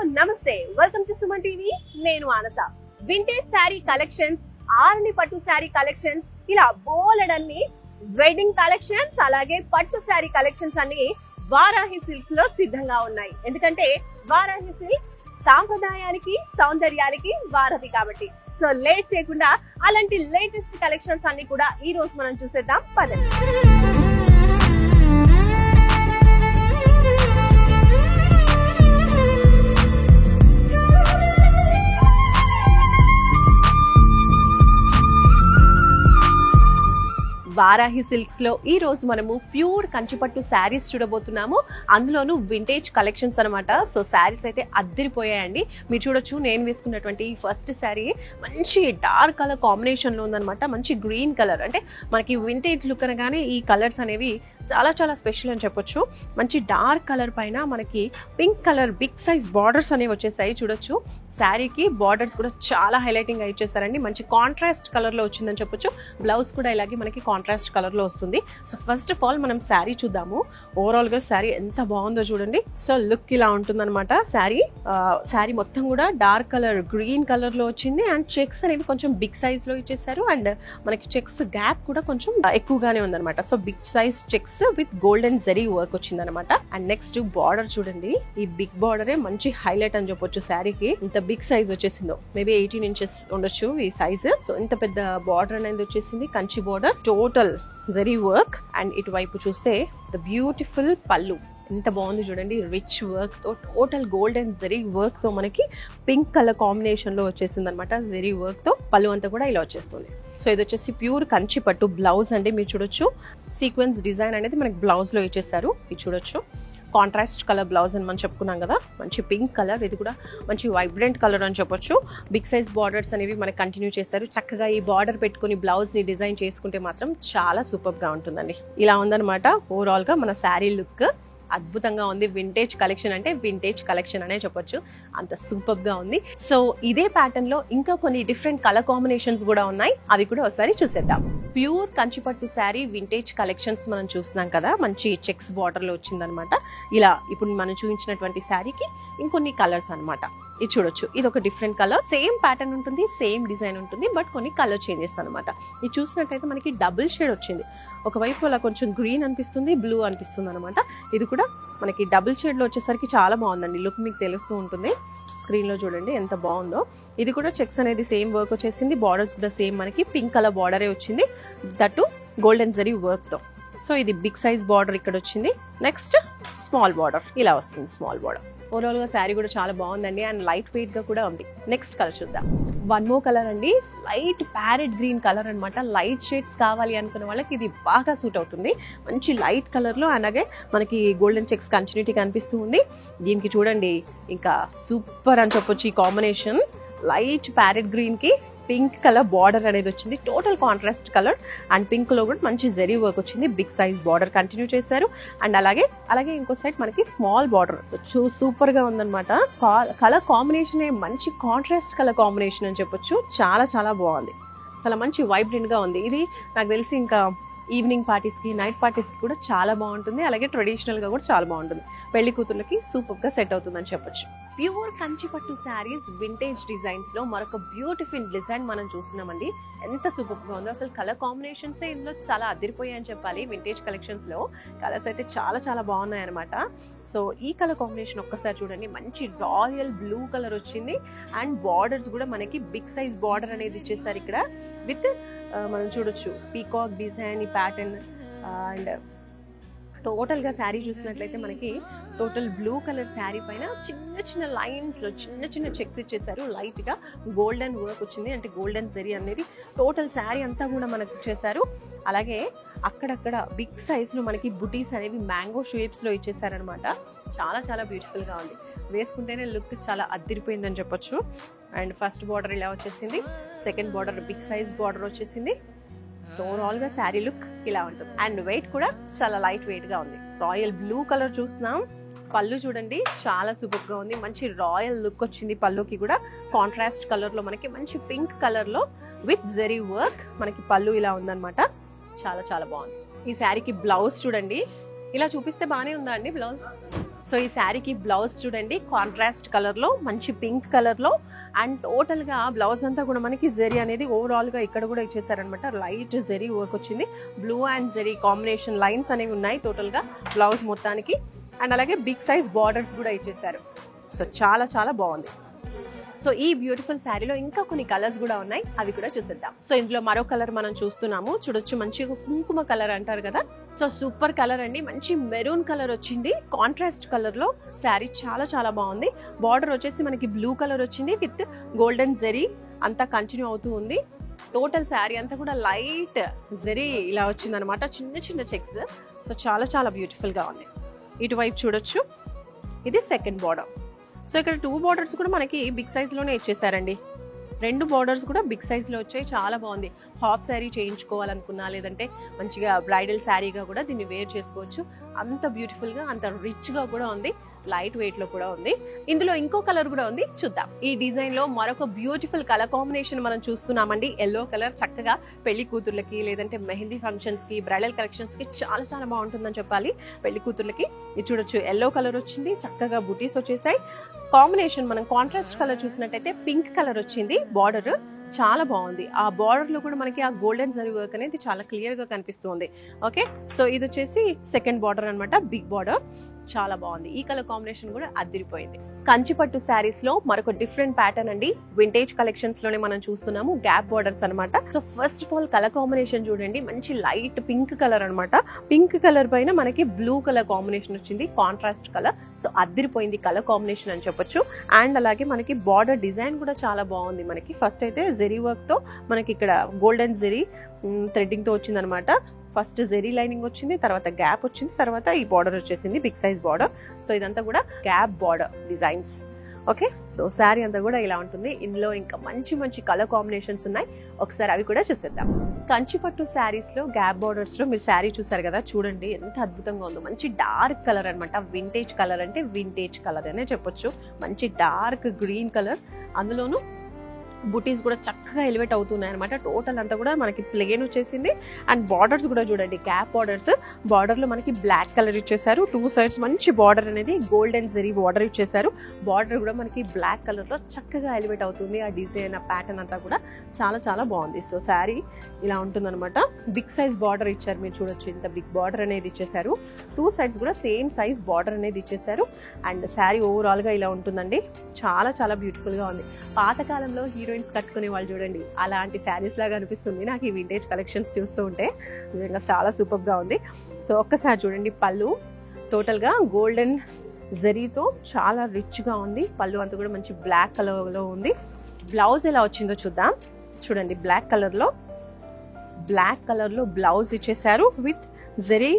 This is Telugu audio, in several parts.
నమస్తే, వెల్కమ్ టు సుమన్ టీవీ. నేను మానస. వింటేజ్ శారీ కలెక్షన్స్, ఆర్ని పట్టు శారీ కలెక్షన్స్, ఇలా బోలెడన్ని వెడ్డింగ్ కలెక్షన్స్, అలాగే పట్టు శారీ కలెక్షన్స్ అన్ని వారాహి సిల్క్స్ లో సిద్ధంగా ఉన్నాయి. ఎందుకంటే వారాహి సిల్క్స్ సాంప్రదాయానికి సౌందర్యానికి వారధి కాబట్టి. సో లేట్ చేయకుండా అలాంటి లేటెస్ట్ కలెక్షన్స్ అన్ని కూడా ఈ రోజు మనం చూసేద్దాం. పదండి. వారాహి సిల్క్స్ లో ఈ రోజు మనము ప్యూర్ కంచిపట్టు శారీస్ చూడబోతున్నాము. అందులోనూ వింటేజ్ కలెక్షన్స్ అనమాట. సో శారీస్ అయితే అద్దరిపోయాయండి. మీరు చూడొచ్చు, నేను వేసుకున్నటువంటి ఫస్ట్ శారీ మంచి డార్క్ కలర్ కాంబినేషన్ లో ఉందనమాట. మంచి గ్రీన్ కలర్, అంటే మనకి వింటేజ్ లుక్ అనగానే ఈ కలర్స్ అనేవి చాలా చాలా స్పెషల్ అని చెప్పొచ్చు. మంచి డార్క్ కలర్ పైన మనకి pink colour big size borders అనేవి వచ్చేసాయి. చూడొచ్చు, శారీకి బార్డర్స్ కూడా చాలా హైలైటింగ్ గా ఇచ్చేస్తారండి. మంచి కాంట్రాస్ట్ కలర్ లో వచ్చిందని చెప్పొచ్చు. బ్లౌజ్ కూడా ఇలాగే మనకి కాంట్రాస్ట్ కలర్ లో వస్తుంది. సో ఫస్ట్ ఆఫ్ ఆల్ మనం శారీ చూద్దాము. ఓవరాల్ గా శారీ ఎంత బాగుందో చూడండి. సో లుక్ ఇలా ఉంటుంది అనమాట. శారీ మొత్తం కూడా డార్క్ కలర్ గ్రీన్ కలర్ లో వచ్చింది. అండ్ చెక్స్ అనేవి కొంచెం బిగ్ సైజ్ లో ఇచ్చేసారు. అండ్ మనకి చెక్స్ గ్యాప్ కూడా కొంచెం ఎక్కువగానే ఉందన్నమాట. So big size checks with golden zari work వచ్చింది అనమాట. అండ్ నెక్స్ట్ బార్డర్ చూడండి. ఈ బిగ్ బార్డరే మంచి హైలైట్ అని చెప్పొచ్చు. శారీకి ఇంత బిగ్ సైజ్ వచ్చేసిందో, మేబీ 18 inches ఉండొచ్చు ఈ సైజ్. సో ఇంత పెద్ద బార్డర్ అనేది వచ్చేసింది. Kanchi border, total zari work. And ఇటువైపు చూస్తే ద బ్యూటిఫుల్ పళ్ళు ఎంత బాగుంది చూడండి. రిచ్ వర్క్ తో, టోటల్ గోల్డెన్ జరీ వర్క్ తో మనకి పింక్ కలర్ కాంబినేషన్ లో వచ్చేసింది అనమాట. జరీ వర్క్ తో పళ్ళు అంతా కూడా ఇలా వచ్చేస్తుంది. సో ఇది వచ్చేసి ప్యూర్ కంచి పట్టు బ్లౌజ్ అండి. మీరు చూడొచ్చు, సీక్వెన్స్ డిజైన్ అనేది మనకి బ్లౌజ్ లో ఇచ్చేసారు. ఇది చూడొచ్చు, కాంట్రాస్ట్ కలర్ బ్లౌజ్ అని మనం చెప్పుకున్నాం కదా. మంచి పింక్ కలర్, ఇది కూడా మంచి వైబ్రెంట్ కలర్ అని చెప్పొచ్చు. బిగ్ సైజ్ బార్డర్స్ అనేవి మనకి కంటిన్యూ చేస్తారు. చక్కగా ఈ బార్డర్ పెట్టుకుని బ్లౌజ్ ని డిజైన్ చేసుకుంటే మాత్రం చాలా సూపర్ గా ఉంటుందండి. ఇలా ఉందన్నమాట ఓవరాల్ గా మన శారీ లుక్. అద్భుతంగా ఉంది. వింటేజ్ కలెక్షన్ అంటే వింటేజ్ కలెక్షన్ అనే చెప్పొచ్చు, అంత సూపర్ గా ఉంది. సో ఇదే ప్యాటర్న్ లో ఇంకా కొన్ని డిఫరెంట్ కలర్ కాంబినేషన్స్ కూడా ఉన్నాయి. అవి కూడా ఒకసారి చూసేద్దాం. ప్యూర్ కంచిపట్టు శారీ వింటేజ్ కలెక్షన్స్ మనం చూస్తున్నాం కదా. మంచి చెక్స్ బార్డర్ లో వచ్చిందనమాట. ఇలా ఇప్పుడు మనం చూపించినటువంటి శారీకి ఇంకొన్ని కలర్స్ అనమాట. ఇది చూడొచ్చు, ఇది ఒక డిఫరెంట్ కలర్. సేమ్ ప్యాటర్న్ ఉంటుంది, సేమ్ డిజైన్ ఉంటుంది, బట్ కొన్ని కలర్ చేంజెస్ అనమాట. ఇది చూసినట్టయితే మనకి డబుల్ షేడ్ వచ్చింది. ఒకవైపు అలా కొంచెం గ్రీన్ అనిపిస్తుంది, బ్లూ అనిపిస్తుంది అనమాట. ఇది కూడా మనకి డబుల్ షేడ్ లో వచ్చేసరికి చాలా బాగుందండి. లుక్ మీకు తెలుస్తూ ఉంటుంది. స్క్రీన్ లో చూడండి ఎంత బాగుందో. ఇది కూడా చెక్స్ అనేది సేమ్ వర్క్ వచ్చేసింది. బార్డర్స్ కూడా సేమ్ మనకి పింక్ కలర్ బార్డరే వచ్చింది, దట్టు గోల్డెన్ జరీ వర్క్ తో. సో ఇది బిగ్ సైజ్ బార్డర్ ఇక్కడ వచ్చింది. నెక్స్ట్ స్మాల్ బార్డర్ ఇలా వస్తుంది, స్మాల్ బార్డర్. ఓవరాల్ గా శారీ కూడా చాలా బాగుందండి. అండ్ లైట్ వెయిట్ గా కూడా ఉంది. నెక్స్ట్ కలర్ చూద్దాం. వన్ మోర్ కలర్ అండి. లైట్ ప్యారెట్ గ్రీన్ కలర్ అనమాట. లైట్ షేడ్స్ కావాలి అనుకున్న వాళ్ళకి ఇది బాగా సూట్ అవుతుంది. మంచి లైట్ కలర్ లో, అలాగే మనకి గోల్డెన్ చెక్స్ కంటిన్యూటీ కనిపిస్తూ ఉంది. దీనికి చూడండి ఇంకా సూపర్ అని చెప్పొచ్చు ఈ కాంబినేషన్. లైట్ ప్యారెట్ గ్రీన్ కి పింక్ కలర్ బార్డర్ అనేది వచ్చింది. Total contrast colour. And pink లో కూడా మంచి జరీ వర్క్ వచ్చింది. బిగ్ సైజ్ బార్డర్ కంటిన్యూ చేశారు. అండ్ అలాగే ఇంకో సైడ్ మనకి స్మాల్ బార్డర్. సూపర్ గా ఉందన్నమాట. కలర్ కాంబినేషన్ మంచి కాంట్రాస్ట్ కలర్ కాంబినేషన్ అని చెప్పొచ్చు. చాలా చాలా బాగుంది. చాలా మంచి వైబ్రెంట్ గా ఉంది. ఇది నాకు తెలిసి ఇంకా ఈవినింగ్ పార్టీస్ కి, నైట్ పార్టీస్ కి కూడా చాలా బాగుంటుంది. అలాగే ట్రెడిషనల్ గా కూడా చాలా బాగుంటుంది. పెళ్లి కూతుర్లకి సూపర్ గా సెట్ అవుతుందని చెప్పొచ్చు. ప్యూర్ కంచిపట్టు శారీస్ వింటేజ్ డిజైన్స్ లో మరొక బ్యూటిఫుల్ డిజైన్ మనం చూస్తున్నామండి. ఎంత సూపర్ గా ఉందో. అసలు కలర్ కాంబినేషన్స్ ఇందులో చాలా అదిరిపోయాయని చెప్పాలి. వింటేజ్ కలెక్షన్స్ లో కలర్స్ అయితే చాలా చాలా బాగున్నాయి అనమాట. సో ఈ కలర్ కాంబినేషన్ ఒక్కసారి చూడండి. మంచి రాయల్ బ్లూ కలర్ వచ్చింది. అండ్ బార్డర్స్ కూడా మనకి బిగ్ సైజ్ బార్డర్ అనేది ఇచ్చేసారు ఇక్కడ. విత్ మనం చూడొచ్చు పీకాక్ డిజైన్, ఈ ప్యాటర్న్. అండ్ టోటల్ గా శారీ చూసినట్లయితే మనకి టోటల్ బ్లూ కలర్ శారీ పైన చిన్న చిన్న లైన్స్ లో చిన్న చిన్న చెక్స్ ఇచ్చేసారు. లైట్ గా గోల్డెన్ వర్క్ వచ్చింది, అంటే గోల్డెన్ జరీ అనేది టోటల్ శారీ అంతా కూడా మనకు ఇచ్చేసారు. అలాగే అక్కడక్కడ బిగ్ సైజ్ లో మనకి బుటీస్ అనేవి మ్యాంగో షేప్స్ లో ఇచ్చేసారనమాట. చాలా చాలా బ్యూటిఫుల్ గా ఉంది. వేసుకుంటేనే లుక్ చాలా అద్దిరిపోయిందని చెప్పొచ్చు. అండ్ ఫస్ట్ బార్డర్ ఇలా వచ్చేసింది. Second border big size border వచ్చేసింది. సో ఓవరాల్ గా శారీ లుక్ ఇలా ఉంటుంది. అండ్ వెయిట్ కూడా చాలా లైట్ వెయిట్ గా ఉంది. రాయల్ బ్లూ కలర్ చూస్తున్నాం. పళ్ళు చూడండి చాలా సూపర్ గా ఉంది. మంచి రాయల్ లుక్ వచ్చింది పళ్ళుకి కూడా. కాంట్రాస్ట్ కలర్ లో మనకి మంచి పింక్ కలర్ లో విత్ జరీ వర్క్ మనకి పళ్ళు ఇలా ఉందన్నమాట. చాలా చాలా బాగుంది. ఈ శారీకి బ్లౌజ్ చూడండి. ఇలా చూపిస్తే బానే ఉందా అండి బ్లౌజ్? సో ఈ శారీకి బ్లౌజ్ చూడండి కాంట్రాస్ట్ కలర్లో మంచి పింక్ కలర్లో అండ్ టోటల్గా బ్లౌజ్ అంతా కూడా మనకి జెరీ అనేది ఓవరాల్గా ఇక్కడ కూడా ఇచ్చేసారనమాట. లైట్ జెరీ వర్క్ వచ్చింది. Blue and zari combination lines అనేవి ఉన్నాయి టోటల్గా బ్లౌజ్ మొత్తానికి. అండ్ అలాగే బిగ్ సైజ్ బార్డర్స్ కూడా ఇచ్చేసారు. సో చాలా చాలా బాగుంది. సో ఈ బ్యూటిఫుల్ శారీలో ఇంకా కొన్ని కలర్స్ కూడా ఉన్నాయి, అవి కూడా చూసేద్దాం. సో ఇందులో మరో కలర్ మనం చూస్తున్నాము, చూడొచ్చు మంచి కుంకుమ కలర్ అంటారు కదా. సో సూపర్ కలర్ అండి, మంచి మెరూన్ కలర్ వచ్చింది. కాంట్రాస్ట్ కలర్ లో శారీ చాలా చాలా బాగుంది. బార్డర్ వచ్చేసి మనకి బ్లూ కలర్ వచ్చింది విత్ గోల్డెన్ జెరీ అంతా కంటిన్యూ అవుతూ ఉంది. టోటల్ శారీ అంతా కూడా లైట్ జెరీ ఇలా వచ్చింది అనమాట, చిన్న చిన్న చెక్స్. సో చాలా చాలా బ్యూటిఫుల్ గా ఉంది. ఇటువైపు చూడొచ్చు, ఇది సెకండ్ బార్డర్. సో ఇక్కడ 2 బార్డర్స్ కూడా మనకి బిగ్ సైజ్ లోనే ఇచ్చేసారండి. 2 బార్డర్స్ కూడా బిగ్ సైజ్ లో వచ్చాయి. చాలా బాగుంది. హాఫ్ శారీ చేయించుకోవాలనుకున్నా లేదంటే మంచిగా బ్రైడల్ శారీగా కూడా దీన్ని వేర్ చేసుకోవచ్చు. అంత బ్యూటిఫుల్ గా అంత రిచ్ గా కూడా ఉంది. లైట్ వెయిట్ లో కూడా ఉంది. ఇందులో ఇంకో కలర్ కూడా ఉంది, చూద్దాం. ఈ డిజైన్ లో మరొక బ్యూటిఫుల్ కలర్ కాంబినేషన్ మనం చూస్తున్నామండి. ఎల్లో కలర్ చక్కగా పెళ్లి కూతుర్లకి లేదంటే మెహందీ ఫంక్షన్స్ కి బ్రైడల్ కలెక్షన్స్ కి చాలా చాలా బాగుంటుందని చెప్పాలి. పెళ్లి కూతుర్లకి ఇది చూడొచ్చు, ఎల్లో కలర్ వచ్చింది, చక్కగా బుటీస్ వచ్చేసాయి. కాంబినేషన్ మనం కాంట్రాస్ట్ కలర్ చూసినట్టయితే పింక్ కలర్ వచ్చింది. బార్డర్ చాలా బాగుంది. ఆ బార్డర్ లో కూడా మనకి ఆ గోల్డెన్ జరీ వర్క్ అనేది చాలా క్లియర్ గా కనిపిస్తుంది. ఓకే, సో ఇది వచ్చేసి సెకండ్ బార్డర్ అనమాట, బిగ్ బార్డర్. చాలా బాగుంది. ఈ కలర్ కాంబినేషన్ కూడా అదిరిపోయింది. కంచిపట్టు శారీస్ లో మరొక డిఫరెంట్ ప్యాటర్న్ అండి. వింటేజ్ కలెక్షన్స్ లోనే మనం చూస్తున్నాము, గ్యాప్ బార్డర్స్ అనమాట. So first of all colour combination చూడండి, మంచి లైట్ పింక్ కలర్ అనమాట. పింక్ కలర్ పైన మనకి బ్లూ కలర్ కాంబినేషన్ వచ్చింది, కాంట్రాస్ట్ కలర్. సో అదిరిపోయింది కలర్ కాంబినేషన్ అని చెప్పొచ్చు. అండ్ అలాగే మనకి బార్డర్ డిజైన్ కూడా చాలా బాగుంది. మనకి ఫస్ట్ అయితే జెరీ వర్క్ తో మనకి ఇక్కడ గోల్డెన్ జెరీ థ్రెడ్డింగ్ తో వచ్చింది అనమాట. ఫస్ట్ జెరీ లైనింగ్ వచ్చింది, తర్వాత గ్యాప్ వచ్చింది, తర్వాత ఈ బార్డర్ వచ్చేసింది బిగ్ సైజ్ బార్డర్. సో ఇదంతా కూడా gap border designs. Okay, so sari అంతా కూడా ఇలా ఉంటుంది. ఇందులో ఇంకా మంచి మంచి కలర్ కాంబినేషన్స్ ఉన్నాయి, ఒకసారి అవి కూడా చూసేద్దాం. కంచిపట్టు శారీస్ లో గ్యాప్ బార్డర్స్ లో మీరు శారీ చూసారు కదా, చూడండి ఎంత అద్భుతంగా ఉందో. మంచి డార్క్ కలర్ అనమాట. వింటేజ్ కలర్ అంటే వింటేజ్ కలర్ అనే చెప్పొచ్చు. మంచి డార్క్ గ్రీన్ కలర్, అందులోనూ బుటీస్ కూడా చక్కగా ఎలివేట్ అవుతున్నాయి అనమాట. టోటల్ అంతా కూడా మనకి ప్లెయిన్ వచ్చేసింది. అండ్ బార్డర్స్ కూడా చూడండి, గ్యాప్ బార్డర్స్. బార్డర్ లో మనకి బ్లాక్ కలర్ ఇచ్చేసారు. 2 సైడ్స్ మంచి బార్డర్ అనేది గోల్డెన్ జెరీ బార్డర్ ఇచ్చేసారు. బార్డర్ కూడా మనకి బ్లాక్ కలర్ లో చక్కగా ఎలివేట్ అవుతుంది. ఆ డిజైన్, ఆ ప్యాటర్న్ అంతా కూడా చాలా చాలా బాగుంది. సో శారీ ఇలా ఉంటుందన్నమాట. బిగ్ సైజ్ బార్డర్ ఇచ్చారు, మీరు చూడొచ్చు ఇంత బిగ్ బార్డర్ అనేది ఇచ్చేసారు. 2 సైడ్స్ కూడా సేమ్ సైజ్ బార్డర్ అనేది ఇచ్చేసారు. అండ్ శారీ ఓవరాల్ గా ఇలా ఉంటుందండి. చాలా చాలా బ్యూటిఫుల్ గా ఉంది. పాతకాలంలో హీరోయిన్స్ కట్టుకునే వాళ్ళు చూడండి, అలాంటి శారీస్ లాగా అనిపిస్తుంది నాకు ఈ వింటేజ్ కలెక్షన్స్ చూస్తూ ఉంటే. నిజంగా చాలా సూపర్ గా ఉంది. సో ఒక్కసారి చూడండి, పళ్ళు టోటల్ గా గోల్డెన్ జరీతో చాలా రిచ్ గా ఉంది. పళ్ళు అంతా కూడా మంచి బ్లాక్ కలర్ లో ఉంది. బ్లౌజ్ ఎలా వచ్చిందో చూద్దాం. చూడండి, బ్లాక్ కలర్ లో బ్లౌజ్ ఇచ్చేసారు with zari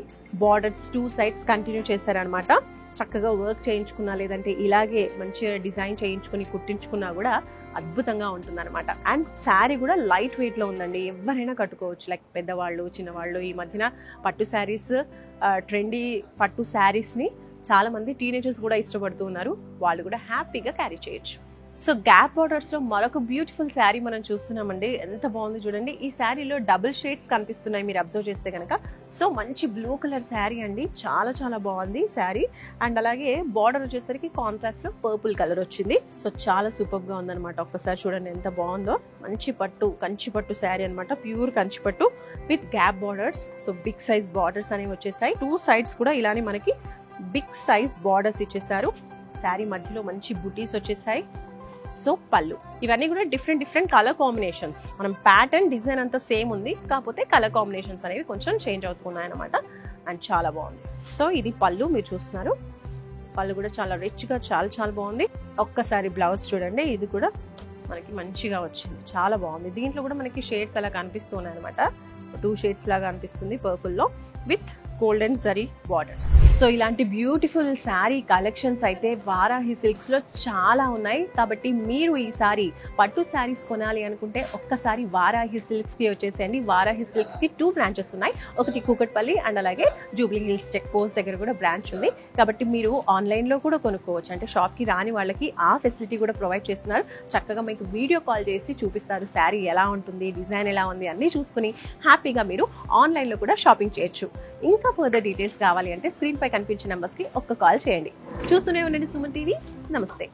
borders 2 sides continue చేశారు అనమాట. చక్కగా వర్క్ చేయించుకున్నా లేదంటే ఇలాగే మంచిగా డిజైన్ చేయించుకుని కుట్టించుకున్నా కూడా అద్భుతంగా ఉంటుంది అనమాట. అండ్ శారీ కూడా లైట్ వెయిట్ లో ఉందండి, ఎవరైనా కట్టుకోవచ్చు. లైక్ పెద్దవాళ్ళు, చిన్నవాళ్ళు. ఈ మధ్యన పట్టు శారీస్, ట్రెండీ పట్టు శారీస్ ని చాలా మంది టీనేజర్స్ కూడా ఇష్టపడుతూ ఉన్నారు. వాళ్ళు కూడా హ్యాపీగా క్యారీ చేయొచ్చు. సో గ్యాప్ బార్డర్స్ లో మరొక బ్యూటిఫుల్ శారీ మనం చూస్తున్నామండి. ఎంత బాగుంది చూడండి. ఈ శారీలో డబుల్ షేడ్స్ కనిపిస్తున్నాయి మీరు అబ్జర్వ్ చేస్తే కనుక. సో మంచి బ్లూ కలర్ శారీ అండి, చాలా చాలా బాగుంది శారీ. అండ్ అలాగే బార్డర్ వచ్చేసరికి కాంట్రాస్ట్ లో పర్పుల్ కలర్ వచ్చింది. సో చాలా సూపర్ గా ఉందన్నమాట. ఒక్కసారి చూడండి ఎంత బాగుందో. మంచి పట్టు, కంచి పట్టు శారీ అనమాట, ప్యూర్ కంచి పట్టు with gap borders. So big size borders అనేవి వచ్చేసాయి. 2 సైడ్స్ కూడా ఇలానే మనకి బిగ్ సైజ్ బార్డర్స్ ఇచ్చేసారు. శారీ మధ్యలో మంచి బుటీస్ వచ్చేసాయి. సో పళ్ళు ఇవన్నీ కూడా డిఫరెంట్ కలర్ కాంబినేషన్స్. మనం ప్యాటర్న్ డిజైన్ అంతా సేమ్ ఉంది, కాకపోతే కలర్ కాంబినేషన్స్ అనేవి కొంచెం చేంజ్ అవుతున్నాయి అనమాట. అండ్ చాలా బాగుంది. సో ఇది పళ్ళు మీరు చూస్తున్నారు. పళ్ళు కూడా చాలా రిచ్ గా చాలా చాలా బాగుంది. ఒక్కసారి బ్లౌజ్ చూడండి, ఇది కూడా మనకి మంచిగా వచ్చింది, చాలా బాగుంది. దీంట్లో కూడా మనకి షేడ్స్ అలా కనిపిస్తున్నాయి అనమాట. 2 షేడ్స్ లాగా అనిపిస్తుంది పర్పుల్ లో with golden zari borders. So ఇలాంటి బ్యూటిఫుల్ శారీ కలెక్షన్స్ అయితే వారాహి సిల్క్స్ లో చాలా ఉన్నాయి. కాబట్టి మీరు ఈసారి పట్టు శారీస్ కొనాలి అనుకుంటే ఒక్కసారి వారాహి సిల్క్స్ కి వచ్చేసేయండి. వారాహి సిల్క్స్ కి 2 బ్రాంచెస్ ఉన్నాయి, ఒకటి కూకట్పల్లి అండ్ అలాగే జూబ్లీ హిల్స్ చెక్ పోస్ట్ దగ్గర కూడా బ్రాంచ్ ఉంది. కాబట్టి మీరు ఆన్లైన్ లో కూడా కొనుక్కోవచ్చు. అంటే షాప్ కి రాని వాళ్ళకి ఆ ఫెసిలిటీ కూడా ప్రొవైడ్ చేస్తున్నారు. చక్కగా మీకు వీడియో కాల్ చేసి చూపిస్తారు శారీ ఎలా ఉంటుంది, డిజైన్ ఎలా ఉంది అన్ని చూసుకుని హ్యాపీగా మీరు ఆన్లైన్ లో కూడా షాపింగ్ చేయొచ్చు. ఇంకా ఫర్దర్ డీటెయిల్స్ కావాలి అంటే స్క్రీన్ పై కనిపించే నెంబర్స్ కి ఒక్క కాల్ చేయండి. చూస్తూనే ఉండండి సుమన్ టీవీ. నమస్తే.